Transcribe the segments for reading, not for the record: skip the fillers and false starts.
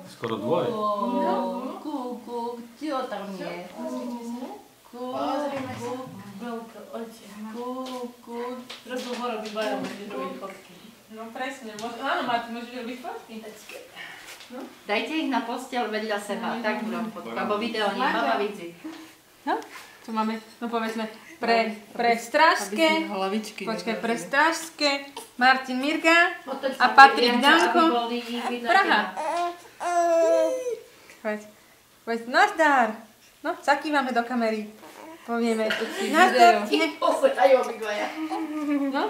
Skoro dvoje. Kúk, čo tam je? Kúk. Rozhovor vybajú, môžeš robiť fotky. No presne, áno Martin, môžeš robiť fotky. Dajte ich na posteľ vedľa seba, tak budem fotku, alebo video, nie, baba vidí. No, tu máme, no povedzme, pre Strážske, počkaj, pre Strážske, Martin Mirga a Patrik Danko, Praha. Poď, nazdar. No, zakývame do kamery. Povieme, nazdar. Pozerajú obidvaja. No,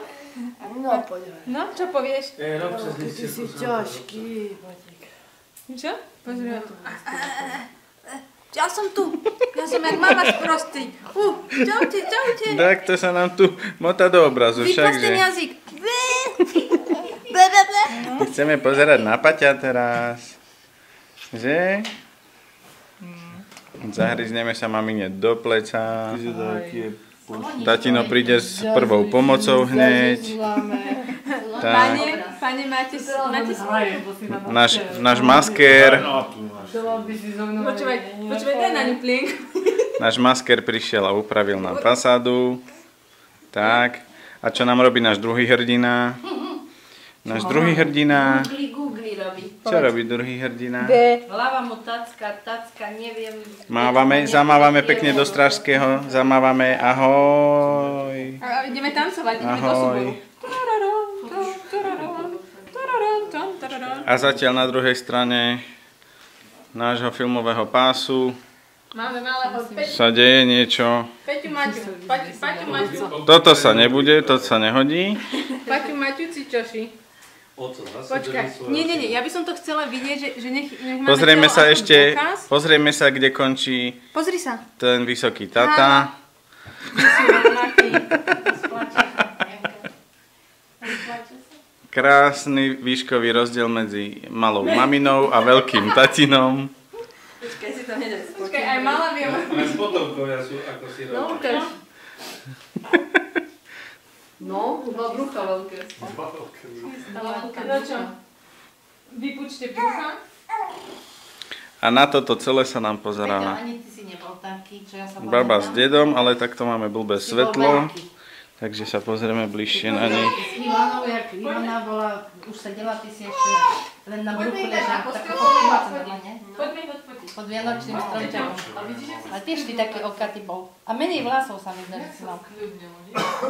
no, čo povieš? Ty si ťažký, Patik. Čo? Pozrieme tu. Ja som tu. Ja som jak mama sprostý. Čaute. Tak to sa nám tu motá do obrazu, všakže. Vypust ten jazyk. My chceme pozerať na Paťa teraz. Že? Zahryzneme sa mamine do pleca. Tatino príde s prvou pomocou hneď. Pane, máte náš maskér. Počúvaj, daj na ňu plienku. Náš maskér prišiel a upravil nám fasádu. Tak. A čo nám robí náš druhý hrdina? Náš druhý hrdina. Googli robí. Čo robí druhý hrdina? Hlava mu tacka, neviem. Zamávame pekne do Strážského. Zamávame. Ahoj. A ideme tancovať, ideme do súboru. A zatiaľ na druhej strane nášho filmového pásu sa deje niečo. Paťu Maťu. Toto sa nebude, to sa nehodí. Paťu Maťu, Cičoši. Počkaj, nie, ja by som to chcela vidieť, že nech máme pozrieme sa, kde končí ten vysoký tata. Krásny výškový rozdiel medzi malou maminou a veľkým tatinom. Počkaj, si to hneď spočím. Počkaj, aj malá viem. Aj spotovkovia sú, ako si robí. No, ukáž. No, brucha veľké. No čo? Vypučte brucha. A na toto celé sa nám pozerá Ani ty si nebol taký, čo ja sa baba s dedom, ale takto máme blbé svetlo. Takže sa pozrieme bližšie na nich. Ivanou, jak Ivana bola, už sedela, ty si ešte len na bruchu ležala. Takú pochývacú vedľa, nie? Poďme ho odfotiť. Pod vianočným stromčekom. A tiež ty taký okatý bol. A menej vlasov sa mi zdá, že si mal.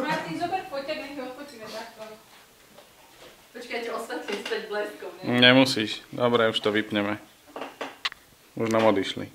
Martin, zober foťak, nech ho odfotíme takto. Počkajte, osvetlím späť bleskom, nie? Nemusíš. Dobre, už to vypneme. Už nám odišli.